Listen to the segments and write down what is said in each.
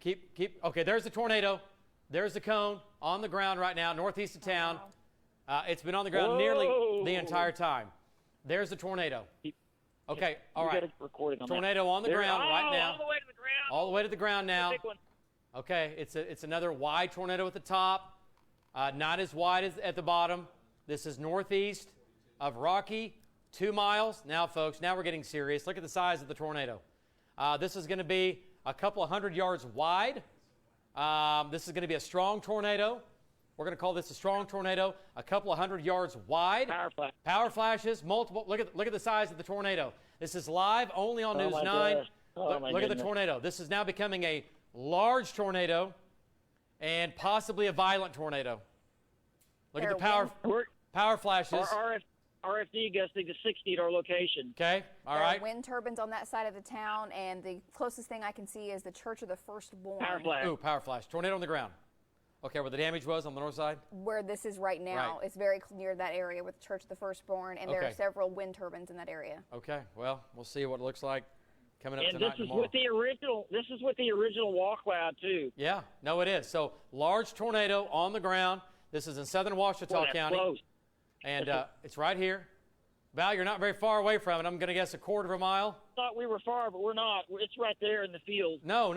Okay, there's the tornado. There's the cone on the ground right now, northeast of town. Wow. It's been on the ground nearly the entire time. There's the tornado. Okay, all right. Tornado on the ground right now. All the way to the ground. All the way to the ground now. Okay, it's another wide tornado at the top, not as wide as at the bottom. This is northeast of Rocky, 2 miles. Now, folks, now we're getting serious. Look at the size of the tornado. This is going to be a couple of 100 yards wide. This is going to be a strong tornado. We're going to call this a strong tornado, a couple of 100 yards wide. Power flashes, multiple. Look at the size of the tornado. This is live only on News 9. Look at the tornado. This is now becoming a large tornado and possibly a violent tornado. Look at the power flashes. Our RFD gusting to 60 at our location. Okay, all right. There are wind turbines on that side of the town, and the closest thing I can see is the Church of the Firstborn. Power flash. Ooh, power flash. Tornado on the ground. Okay, where the damage was on the north side? Where this is right now. It's very near that area with the Church of the Firstborn, and there are several wind turbines in that area. Okay, well, we'll see what it looks like coming up and tonight and tomorrow. This is with the original walk cloud, too. Yeah, no, it is. So, large tornado on the ground. This is in southern Ouachita County. Close. And it's right here. Val, you're not very far away from it. I'm going to guess a quarter of a mile. Thought we were far, but we're not. It's right there in the field. No.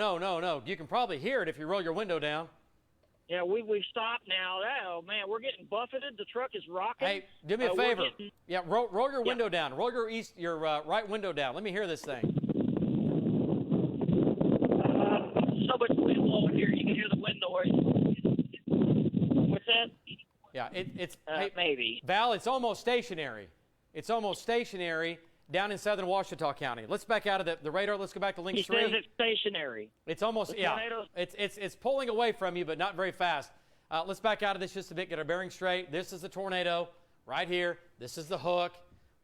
You can probably hear it if you roll your window down. Yeah, we've stopped now. Oh, man, we're getting buffeted. The truck is rocking. Hey, do me a favor. Roll your window down. Roll your right window down. Let me hear this thing. So much wind blowing here. You can hear the wind noise. What's that? Yeah, it's maybe. Val, it's almost stationary. It's almost stationary down in southern Ouachita County. Let's back out of the radar. Let's go back to link 3. He says it's stationary. It's almost, it's pulling away from you, but not very fast. Let's back out of this just a bit, get our bearing straight. This is the tornado right here. This is the hook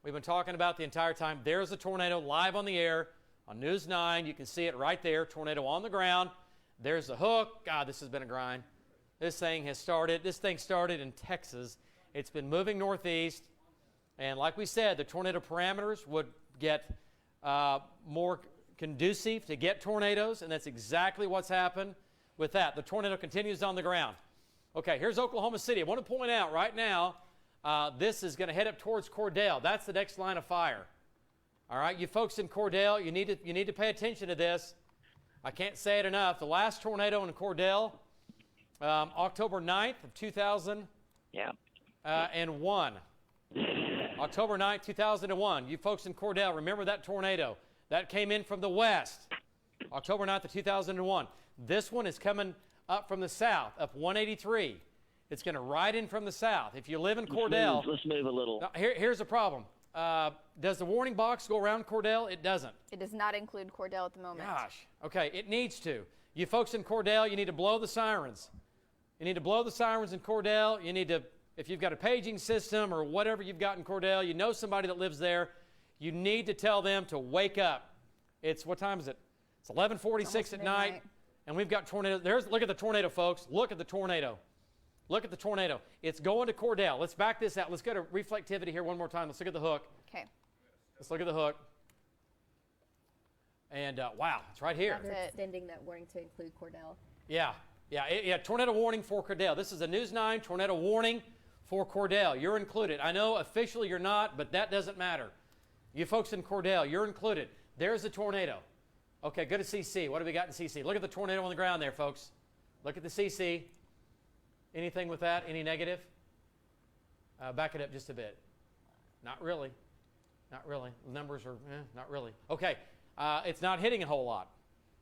we've been talking about the entire time. There's the tornado live on the air on News 9. You can see it right there, tornado on the ground. There's the hook. God, this has been a grind. This thing started in Texas. It's been moving northeast. And like we said, the tornado parameters would get more conducive to get tornadoes, and that's exactly what's happened with that. The tornado continues on the ground. Okay, here's Oklahoma City. I want to point out right now, this is going to head up towards Cordell. That's the next line of fire. All right, you folks in Cordell, you need to pay attention to this. I can't say it enough. The last tornado in Cordell, October 9th of 2001. October 9th, 2001. You folks in Cordell, remember that tornado. That came in from the west. October 9th of 2001. This one is coming up from the south, up 183. It's going to ride in from the south. If you live in Cordell. Let's move a little. Now, here's the problem. Does the warning box go around Cordell? It doesn't. It does not include Cordell at the moment. Gosh. Okay, it needs to. You folks in Cordell, you need to blow the sirens. You need to blow the sirens in Cordell. You need to, if you've got a paging system or whatever you've got in Cordell, you know somebody that lives there, you need to tell them to wake up. What time is it? It's 11:46 at night, and we've got tornadoes. Look at the tornado, folks. Look at the tornado. Look at the tornado. It's going to Cordell. Let's back this out. Let's go to reflectivity here one more time. Let's look at the hook. Okay. Let's look at the hook. And wow, it's right here. They're extending that warning to include Cordell. Yeah, tornado warning for Cordell. This is a News 9 tornado warning for Cordell. You're included. I know officially you're not, but that doesn't matter. You folks in Cordell, you're included. There's the tornado. Okay, go to CC. What do we got in CC? Look at the tornado on the ground there, folks. Look at the CC. Anything with that? Any negative? Back it up just a bit. Not really. Not really. The numbers are, not really. Okay, it's not hitting a whole lot.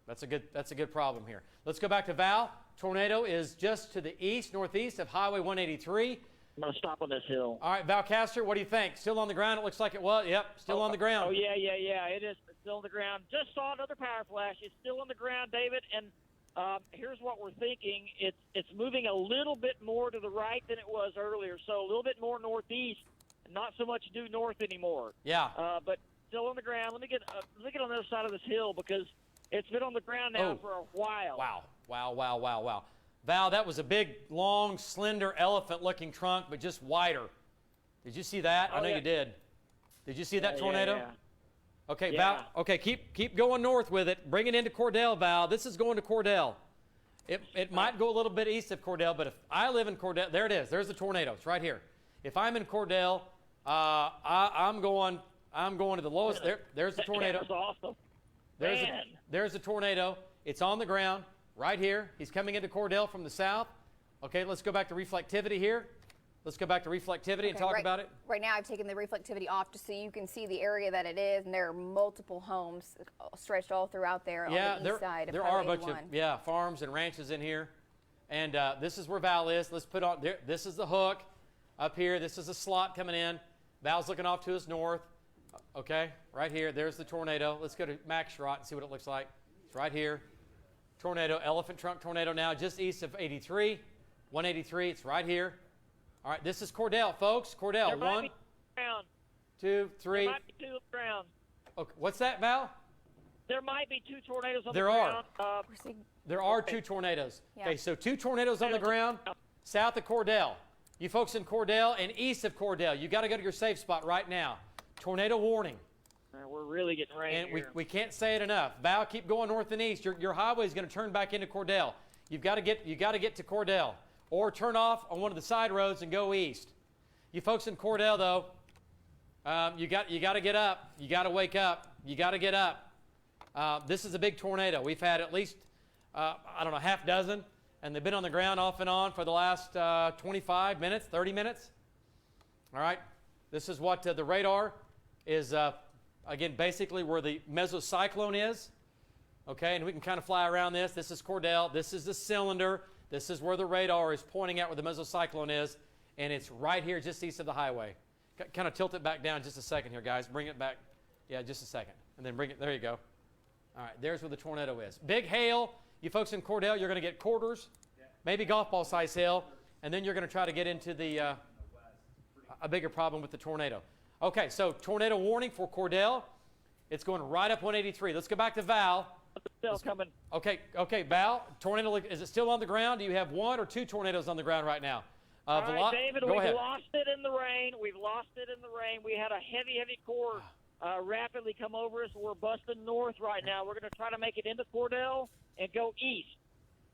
That's a good problem here. Let's go back to Val. Tornado is just to the east, northeast of Highway 183. I'm going to stop on this hill. All right, Val Castor, what do you think? Still on the ground? It looks like it was. Yep, still on the ground. Oh, yeah. It is still on the ground. Just saw another power flash. It's still on the ground, David. And here's what we're thinking. It's moving a little bit more to the right than it was earlier. So a little bit more northeast, not so much due north anymore. Yeah. But still on the ground. Let me get on the other side of this hill because it's been on the ground now for a while. Wow. Val, that was a big, long, slender, elephant-looking trunk, but just wider. Did you see that? I know you did. Did you see that tornado? Yeah. Okay, Val. Okay, keep going north with it. Bring it into Cordell, Val. This is going to Cordell. It might go a little bit east of Cordell, but if I live in Cordell, there it is. There's the tornado. It's right here. If I'm in Cordell, I'm going to the lowest. There's the tornado. That's awesome. There's the tornado. It's on the ground right here. He's coming into Cordell from the south. Okay, let's go back to reflectivity here. Let's go back to reflectivity and talk about it. Right now I've taken the reflectivity off just so you can see the area that it is, and there are multiple homes stretched all throughout there on the east side of there are a bunch of farms and ranches in here. And this is where Val is. Let's put on there. This is the hook up here. This is a slot coming in. Val's looking off to his north. Okay, right here. There's the tornado. Let's go to Max Schrott and see what it looks like. It's right here. Tornado, elephant trunk tornado now just east of 83. 183, it's right here. All right, this is Cordell, folks. Cordell, there might be ground. 2, 3. There might be 2 on the ground. Okay, what's that, Val? There might be 2 tornadoes on the ground. There are 2 tornadoes. Yeah. Okay, so 2 tornadoes on the ground south of Cordell. You folks in Cordell and east of Cordell, you got to go to your safe spot right now. Tornado warning. We're really getting rain And here. we can't say it enough. Val, keep going north and east. Your highway is going to turn back into Cordell. You got to get to Cordell. Or turn off on one of the side roads and go east. You folks in Cordell, though, you got to get up. You got to wake up. You got to get up. This is a big tornado. We've had at least, I don't know, half dozen, and they've been on the ground off and on for the last 25 minutes, 30 minutes. All right. This is what the radar is, again, basically where the mesocyclone is. Okay, and we can kind of fly around this. This is Cordell. This is the cylinder. This is where the radar is pointing at where the mesocyclone is, and it's right here just east of the highway. Kind of tilt it back down just a second here, guys. Bring it back. Yeah, just a second. And then bring it. There you go. All right, there's where the tornado is. Big hail. You folks in Cordell, you're going to get quarters, maybe golf ball size hail, and then you're going to try to get into the a bigger problem with the tornado. Okay, so tornado warning for Cordell. It's going right up 183. Let's go back to Val. Still coming. Okay, Val, tornado, is it still on the ground? Do you have 1 or 2 tornadoes on the ground right now? All right, David, we've lost it in the rain. We've lost it in the rain. We had a heavy core rapidly come over us. We're busting north right now. We're going to try to make it into Cordell and go east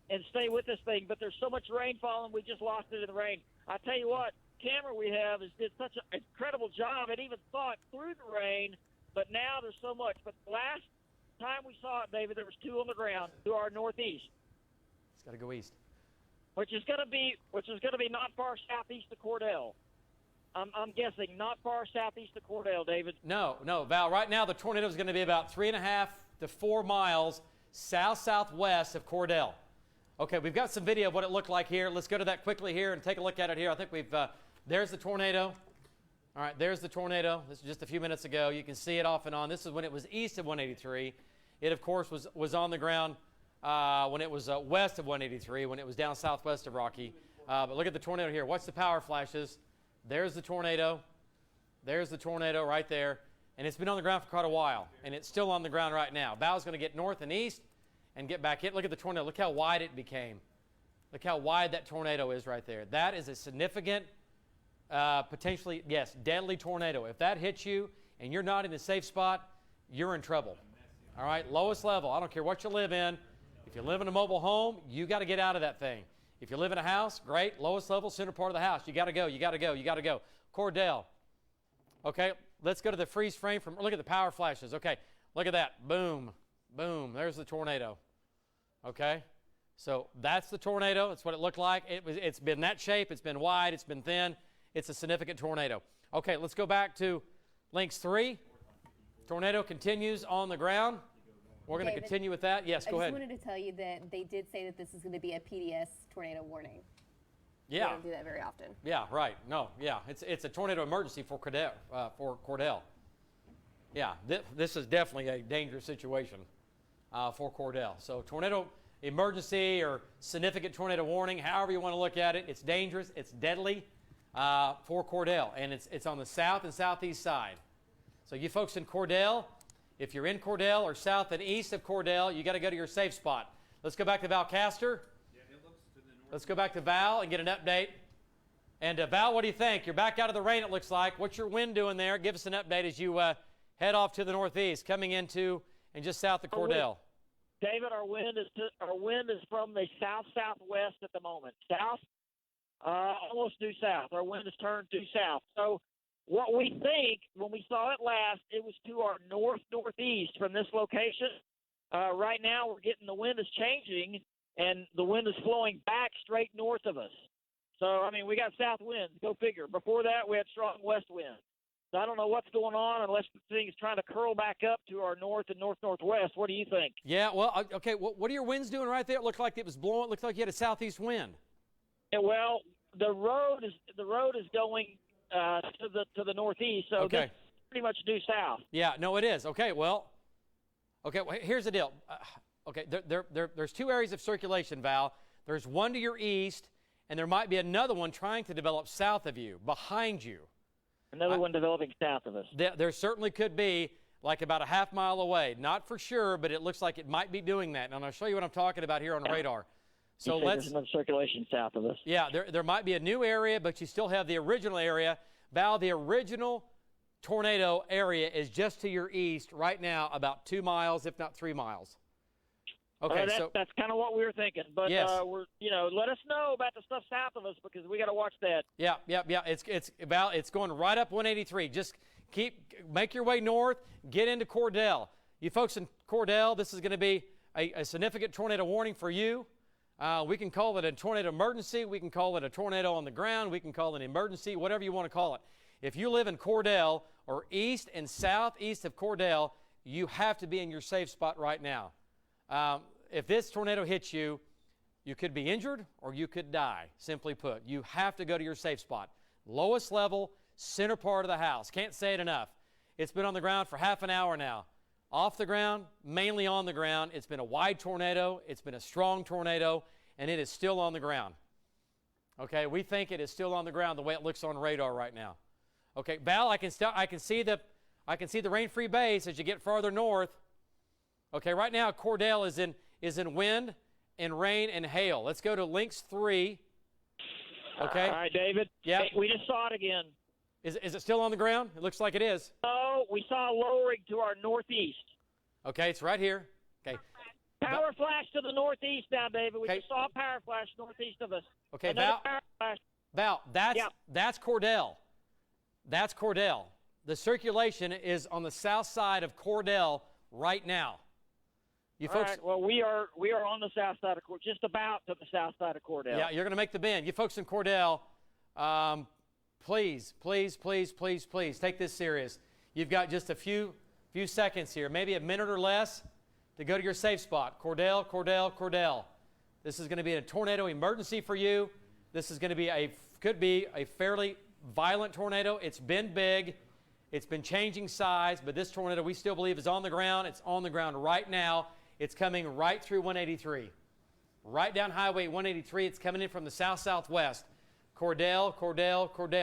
and stay with this thing. But there's so much rain falling, we just lost it in the rain. I tell you what, camera we have did such an incredible job. It even saw it through the rain, but now there's so much. But last time we saw it, David, there was 2 on the ground to our northeast. It's got to go east. Which is going to be not far southeast of Cordell. I'm guessing not far southeast of Cordell, David. No, Val. Right now the tornado is going to be about 3.5 to 4 miles southwest of Cordell. Okay, we've got some video of what it looked like here. Let's go to that quickly here and take a look at it here. I think we've there's the tornado. All right, there's the tornado. This is just a few minutes ago. You can see it off and on. This is when it was east of 183. It, of course, was on the ground when it was west of 183, when it was down southwest of Rocky. But look at the tornado here. Watch the power flashes. There's the tornado. There's the tornado right there. And it's been on the ground for quite a while, and it's still on the ground right now. Val's going to get north and east and get back in. Look at the tornado. Look how wide it became. Look how wide that tornado is right there. That is a significant, potentially, yes, deadly tornado. If that hits you and you're not in a safe spot, you're in trouble. All right, lowest level. I don't care what you live in. If you live in a mobile home, you got to get out of that thing. If you live in a house, great. Lowest level, center part of the house. You got to go. You got to go. You got to go. Cordell. Okay, let's go to the freeze frame. Look at the power flashes. Okay, look at that. Boom, boom. There's the tornado. Okay, so that's the tornado. That's what it looked like. It's been that shape. It's been wide. It's been thin. It's a significant tornado. Okay, let's go back to links 3. Tornado continues on the ground. We're going to continue with that. Yes, go ahead. I just wanted to tell you that they did say that this is going to be a PDS tornado warning. Yeah. We don't do that very often. Yeah, right. No, yeah. It's a tornado emergency for Cordell. Yeah, this is definitely a dangerous situation for Cordell. So tornado emergency or significant tornado warning, however you want to look at it, it's dangerous, it's deadly for Cordell. And it's on the south and southeast side. So you folks in Cordell, if you're in Cordell or south and east of Cordell, you got to go to your safe spot. Let's go back to Val Castor. Yeah, it looks to the north. Let's go back to Val and get an update. And Val, what do you think? You're back out of the rain, it looks like. What's your wind doing there? Give us an update as you head off to the northeast, coming into and just south of Cordell. David, our wind is from the south-southwest at the moment. South, almost due south. Our wind has turned due south. So what we think, when we saw it last, it was to our north-northeast from this location. Right now we're getting the wind is changing, and the wind is flowing back straight north of us. So, I mean, we got south winds. Go figure. Before that, we had strong west winds. So I don't know what's going on unless the thing is trying to curl back up to our north and north-northwest. What do you think? Yeah, well, okay, what are your winds doing right there? It looked like it was blowing. It looked like you had a southeast wind. Yeah, well, the road is going to the northeast, so okay. This pretty much due south. Yeah, no, it is. Okay, well, here's the deal. There's two areas of circulation, Val. There's one to your east, and there might be another one trying to develop south of you, behind you. Another one developing south of us. There certainly could be, like about a half mile away. Not for sure, but it looks like it might be doing that. And I'll show you what I'm talking about here on radar. So there's another circulation south of us. Yeah, there might be a new area, but you still have the original area. Val, the original tornado area is just to your east right now, about 2 miles, if not 3 miles. Okay, that's kind of what we were thinking, but yes. Let us know about the stuff south of us because we got to watch that. Yeah. It's going right up 183. Just make your way north, get into Cordell. You folks in Cordell, this is going to be a significant tornado warning for you. We can call it a tornado emergency. We can call it a tornado on the ground. We can call it an emergency, whatever you want to call it. If you live in Cordell or east and southeast of Cordell, you have to be in your safe spot right now. If this tornado hits you, you could be injured or you could die, simply put. You have to go to your safe spot. Lowest level, center part of the house. Can't say it enough. It's been on the ground for half an hour now. Off the ground, mainly on the ground. It's been a wide tornado. It's been a strong tornado, and it is still on the ground. Okay, we think it is still on the ground the way it looks on radar right now. Okay, Val, I can see the rain-free base as you get farther north. Okay, right now Cordell is in wind and rain and hail. Let's go to Lynx 3. Okay. All right, David. Yeah. Hey, we just saw it again. Is it still on the ground? It looks like it is. No, we saw lowering to our northeast. Okay, it's right here. Okay. Power flash to the northeast now, David. We just saw a power flash northeast of us. Okay, Val, that's Cordell. That's Cordell. The circulation is on the south side of Cordell right now. You folks, right, well, we are on the south side of Cordell, just about to the south side of Cordell. Yeah, you're going to make the bend. You folks in Cordell, please take this serious. You've got just a few seconds here, maybe a minute or less, to go to your safe spot. Cordell. This is going to be a tornado emergency for you. This is going to could be a fairly violent tornado. It's been big. It's been changing size, but this tornado we still believe is on the ground. It's on the ground right now. It's coming right through 183. Right down Highway 183. It's coming in from the south-southwest. Cordell.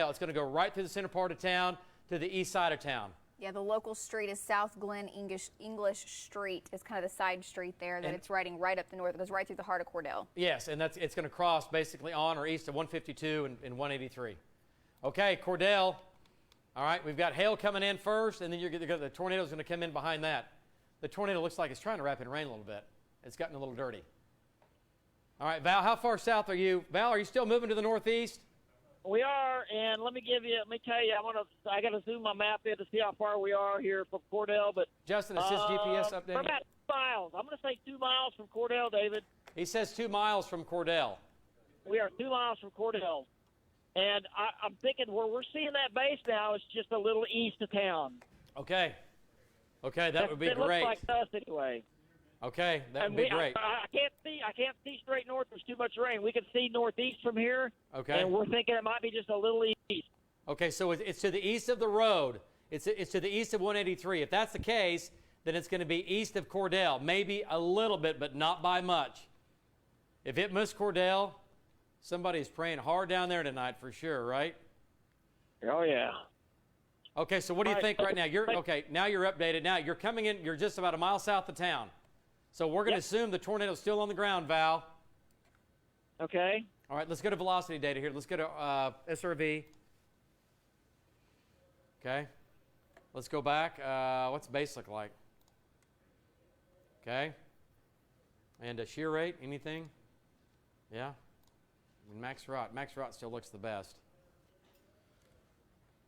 It's going to go right through the center part of town to the east side of town. Yeah, the local street is South Glen English Street. It's kind of the side street there that it's riding right up the north. It goes right through the heart of Cordell. Yes, and it's going to cross basically on or east of 152 and 183. Okay, Cordell. All right, we've got hail coming in first, and then the tornado's going to come in behind that. The tornado looks like it's trying to wrap in rain a little bit. It's gotten a little dirty. All right, Val, how far south are you? Val, are you still moving to the northeast? We are, and let me tell you, I got to zoom my map in to see how far we are here from Cordell. But Justin, it says GPS update. We're about 2 miles. I'm going to say 2 miles from Cordell, David. He says 2 miles from Cordell. We are 2 miles from Cordell. And I'm thinking where we're seeing that base now is just a little east of town. Okay, that would be great. It looks like us anyway. Okay, that would be great. I can't see straight north. There's too much rain. We can see northeast from here. Okay. And we're thinking it might be just a little east. Okay, so it's to the east of the road. It's to the east of 183. If that's the case, then it's going to be east of Cordell. Maybe a little bit, but not by much. If it missed Cordell, somebody's praying hard down there tonight for sure, right? Oh, yeah. Okay, so what do you think right now? Now you're updated. Now you're coming in. You're just about a mile south of town. So we're going to assume the tornado's still on the ground, Val. Okay. All right, let's go to velocity data here. Let's go to SRV. Okay. Let's go back. What's base look like? Okay. And shear rate, anything? Yeah? I mean, Max Rott still looks the best.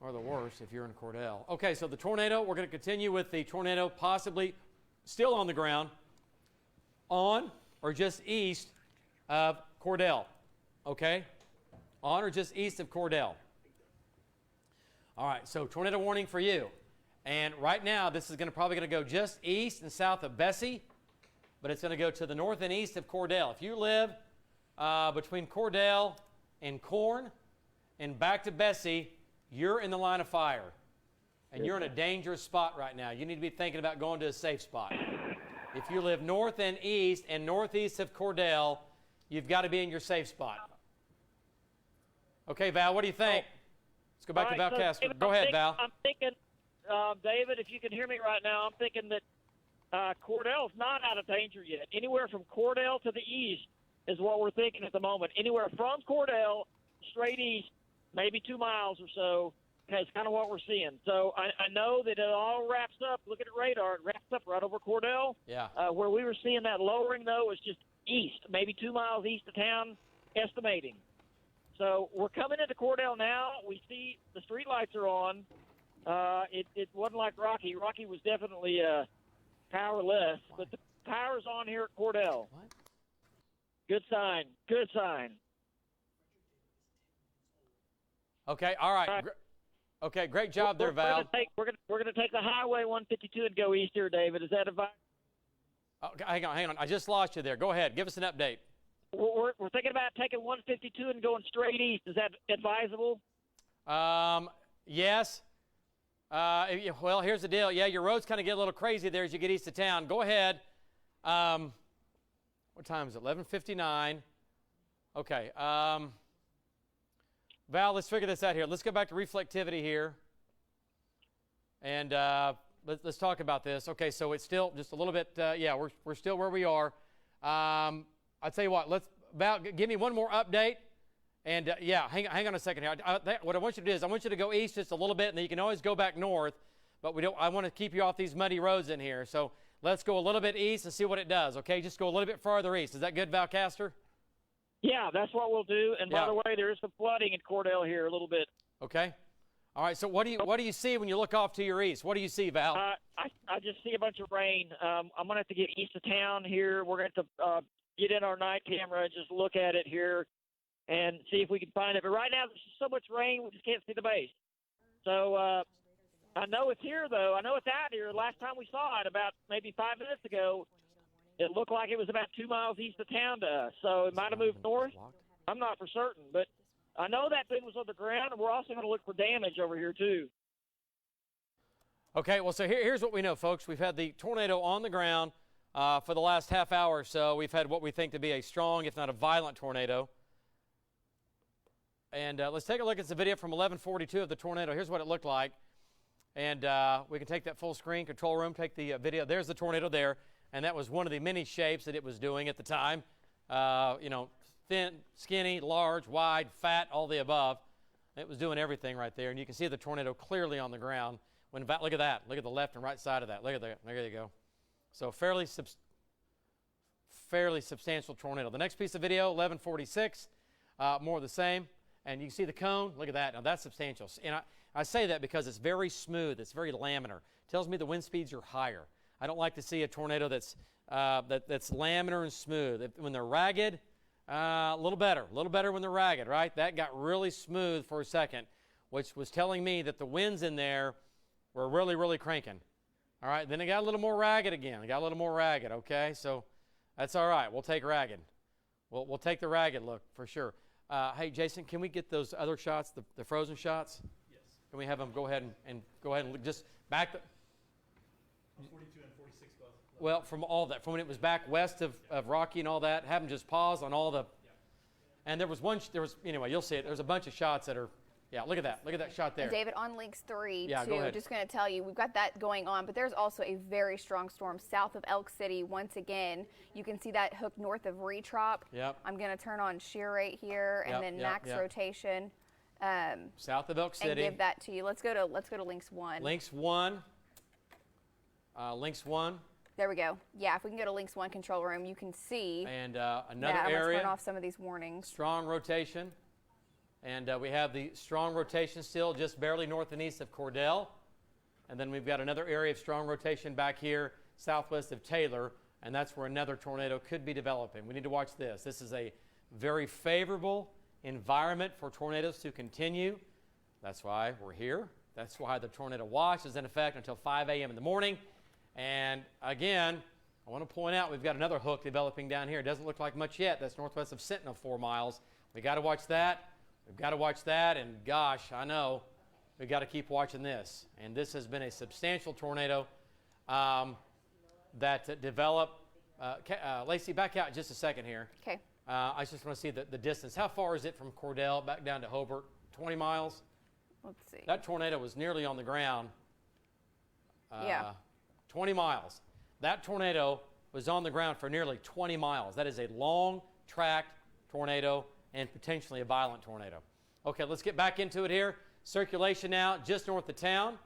Or the worst if you're in Cordell. Okay, so the tornado, we're going to continue with the tornado possibly still on the ground, on or just east of Cordell. Okay? On or just east of Cordell. All right, so tornado warning for you. And right now, this is probably going to go just east and south of Bessie, but it's going to go to the north and east of Cordell. If you live between Cordell and Corn and back to Bessie, you're in the line of fire. And you're in a dangerous spot right now. You need to be thinking about going to a safe spot. If you live north and northeast of Cordell, you've got to be in your safe spot. Okay, Val, what do you think? Let's go back to Val Casper. Go ahead, Val. I'm thinking, David, if you can hear me right now, I'm thinking that Cordell's not out of danger yet. Anywhere from Cordell to the east is what we're thinking at the moment. Anywhere from Cordell straight east, maybe 2 miles or so, is kind of what we're seeing. So I know that it all wraps up. Look at the radar. It wraps up right over Cordell. Yeah. Where we were seeing that lowering, though, is just east, maybe 2 miles east of town, estimating. So we're coming into Cordell now. We see the street lights are on. It wasn't like Rocky. Rocky was definitely powerless, but the power's on here at Cordell. What? Good sign. Good sign. Okay, all right. Okay, great job there, Val. We're gonna take the Highway 152 and go east here, David. Is that advice? Okay, hang on. I just lost you there. Go ahead. Give us an update. We're thinking about taking 152 and going straight east. Is that advisable? Yes. Well, here's the deal. Yeah, your roads kind of get a little crazy there as you get east of town. Go ahead. What time is it? 11:59. Okay. Val, let's figure this out here. Let's go back to reflectivity here. And let's talk about this. Okay, so it's still just a little bit, yeah, we're still where we are. I'll tell you what, Val, give me one more update. And, yeah, hang on a second here. What I want you to do is I want you to go east just a little bit, and then you can always go back north. But I want to keep you off these muddy roads in here. So let's go a little bit east and see what it does, okay? Just go a little bit farther east. Is that good, Val Castor? Yeah, that's what we'll do. And by the way, there is some flooding in Cordell here a little bit. Okay. All right. So what do you see when you look off to your east? What do you see, Val? I just see a bunch of rain. I'm gonna have to get east of town here. We're going to get in our night camera and just look at it here and see if we can find it. But right now there's just so much rain we just can't see the base. So I know it's here though. I know it's out here. Last time we saw it about maybe 5 minutes ago, it looked like it was about 2 miles east of town to us, so it might have moved north. I'm not for certain, but I know that thing was on the ground, and we're also going to look for damage over here, too. Okay, well, so here's what we know, folks. We've had the tornado on the ground for the last half hour or so. We've had what we think to be a strong, if not a violent tornado. And let's take a look at the video from 11:42 of the tornado. Here's what it looked like. And we can take that full screen, control room, take the video. There's the tornado there. And that was one of the many shapes that it was doing at the time. You know, thin, skinny, large, wide, fat, all the above. It was doing everything right there. And you can see the tornado clearly on the ground. Look at that. Look at the left and right side of that. Look at that. There you go. So fairly substantial tornado. The next piece of video, 11:46, more of the same. And you can see the cone. Look at that. Now that's substantial. And I say that because it's very smooth. It's very laminar. It tells me the wind speeds are higher. I don't like to see a tornado that's laminar and smooth. When they're ragged, a little better when they're ragged, right? That got really smooth for a second, which was telling me that the winds in there were really, really cranking. All right, then it got a little more ragged again. Okay? So that's all right. We'll take ragged. We'll take the ragged look for sure. Hey, Jason, can we get those other shots, the frozen shots? Yes. Can we have them go ahead and just back the... 42 and 46 both. Well, from all that, from when it was back west of Rocky and all that, have them just pause on all the, and anyway, you'll see it. There's a bunch of shots that are, look at that shot there. And David, on links 3, go ahead. just going to tell you, we've got that going on, but there's also a very strong storm south of Elk City. Once again, you can see that hook north of Retrop. Yep. I'm going to turn on shear rate here and then max rotation. South of Elk City. And give that to you. Let's go to links 1. Links 1. Links 1. There we go. Yeah, if we can go to Links 1 control room, you can see. And that. another I'm area. gonna turn off some of these warnings. Strong rotation. And we have the strong rotation still just barely north and east of Cordell. And then we've got another area of strong rotation back here southwest of Taylor. And that's where another tornado could be developing. We need to watch this. This is a very favorable environment for tornadoes to continue. That's why we're here. That's why the tornado watch is in effect until 5 a.m. in the morning. And again, I want to point out we've got another hook developing down here. It doesn't look like much yet. That's northwest of Sentinel, 4 miles. We got to watch that. We've got to watch that. And gosh, I know we've got to keep watching this. And this has been a substantial tornado that developed. Lacey, back out just a second here. Okay. I just want to see the distance. How far is it from Cordell back down to Hobart? 20 miles? Let's see. That tornado was nearly on the ground. Yeah. 20 miles. That tornado was on the ground for nearly 20 miles. That is a long-tracked tornado and potentially a violent tornado. Okay, let's get back into it here. Circulation now just north of town.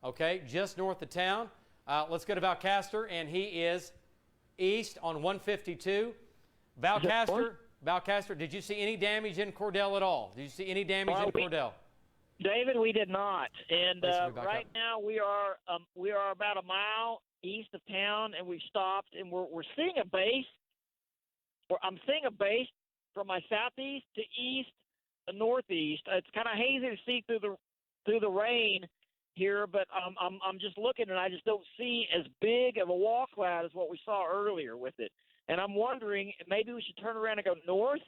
Okay, just north of town. Let's go to Valcaster, and he is east on 152. Valcaster, did you see any damage in Cordell at all? Did you see any damage in Cordell? David, we did not. And right up. now we are about a mile east of town, and we've stopped, and we're seeing a base. I'm seeing a base from my southeast to east to northeast. It's kind of hazy to see through the rain here, but I'm just looking, and I just don't see as big of a wall cloud as what we saw earlier with it. And I'm wondering, maybe we should turn around and go north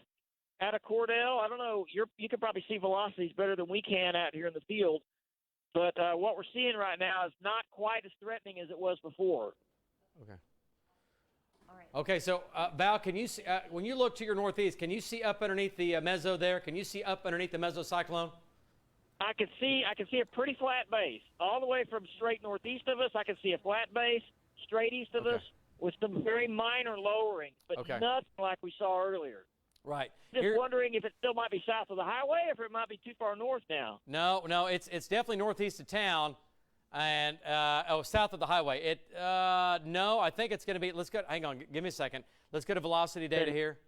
out of Cordell. I don't know. You can probably see velocities better than we can out here in the field. But what we're seeing right now is not quite as threatening as it was before. Okay. All right. Okay, so Val, can you see, when you look to your northeast, can you see up underneath the meso there? Can you see up underneath the mesocyclone? I can see a pretty flat base. All the way from straight northeast of us, I can see a flat base. Straight east of us with some very minor lowering, but nothing like we saw earlier. Right. Just wondering if it still might be south of the highway, or if it might be too far north now. No, it's definitely northeast of town, and south of the highway. No, I think it's going to be. Let's go. Hang on, give me a second. Let's go to velocity data here.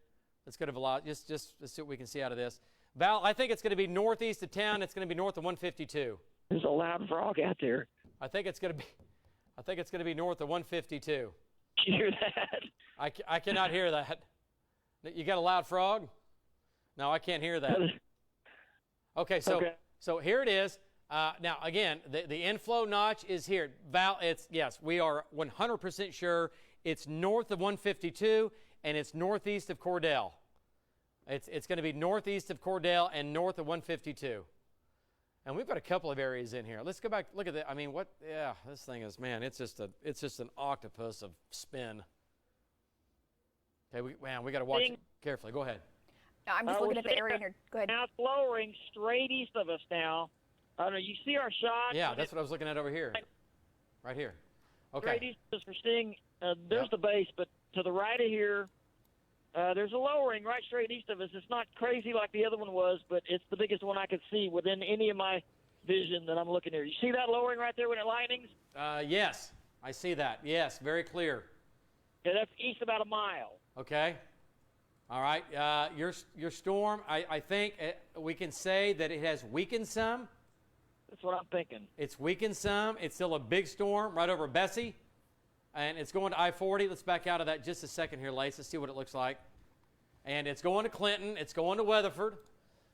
Let's go to velocity. Just let's see what we can see out of this. Val, I think it's going to be northeast of town. It's going to be north of 152. There's a loud frog out there. I think it's going to be north of 152. You hear that? I cannot hear that. You got a loud frog? No, I can't hear that. Okay, so here it is. Now, again, the inflow notch is here. Val, yes, we are 100% sure it's north of 152, and it's northeast of Cordell. It's going to be northeast of Cordell and north of 152. And we've got a couple of areas in here. Let's go back, look at that. I mean, this thing is, man, it's just an octopus of spin. Okay, we got to watch it carefully. Go ahead. No, I'm just looking at the area here. Go ahead. Now it's lowering straight east of us now. I don't know, you see our shot? Yeah, that's what I was looking at over here. Right here. Okay. Straight east of us, we're seeing, there's the base, but to the right of here, there's a lowering right straight east of us. It's not crazy like the other one was, but it's the biggest one I could see within any of my vision that I'm looking here. You see that lowering right there when it lightnings? Yes, I see that. Yes, very clear. Yeah, that's east about a mile. Okay. All right. Your storm, I think we can say that it has weakened some. That's what I'm thinking. It's weakened some. It's still a big storm right over Bessie. And it's going to I-40. Let's back out of that just a second here, Lace. Let's see what it looks like. And it's going to Clinton. It's going to Weatherford.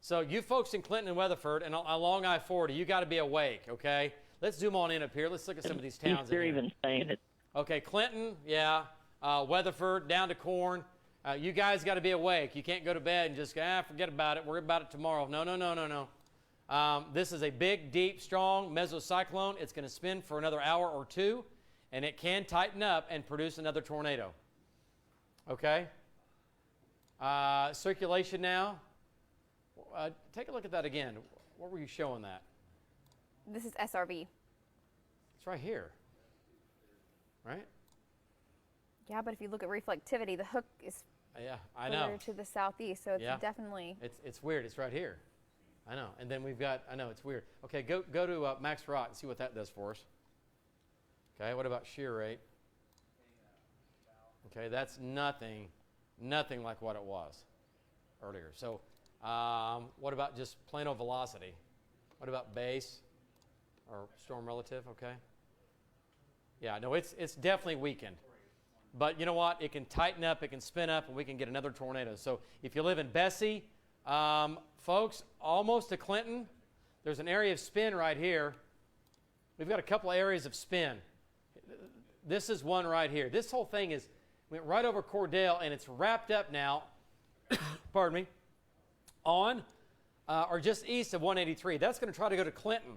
So you folks in Clinton and Weatherford and along I-40, you got to be awake, okay? Let's zoom on in up here. Let's look at some of these towns. You're even saying it. Okay, Clinton, yeah. Weatherford, down to Corn. You guys got to be awake. You can't go to bed and just go, forget about it. Worry about it tomorrow. No. This is a big, deep, strong mesocyclone. It's going to spin for another hour or two, and it can tighten up and produce another tornado. Okay? Circulation now. Take a look at that again. What were you showing that? This is SRV. It's right here. Right? Yeah, but if you look at reflectivity, the hook is I know. further to the southeast, so it's definitely... It's weird. It's right here. I know. And then we've got, I know, it's weird. Okay, go to Max Rot and see what that does for us. Okay, what about shear rate? Okay, that's nothing like what it was earlier. So what about just plain old velocity? What about base or storm relative? Okay. Yeah, no, it's definitely weakened. But you know what? It can tighten up, it can spin up, and we can get another tornado. So if you live in Bessie, folks, almost to Clinton, there's an area of spin right here. We've got a couple of areas of spin. This is one right here. This whole thing went right over Cordell, and it's wrapped up now, pardon me, on or just east of 183. That's going to try to go to Clinton.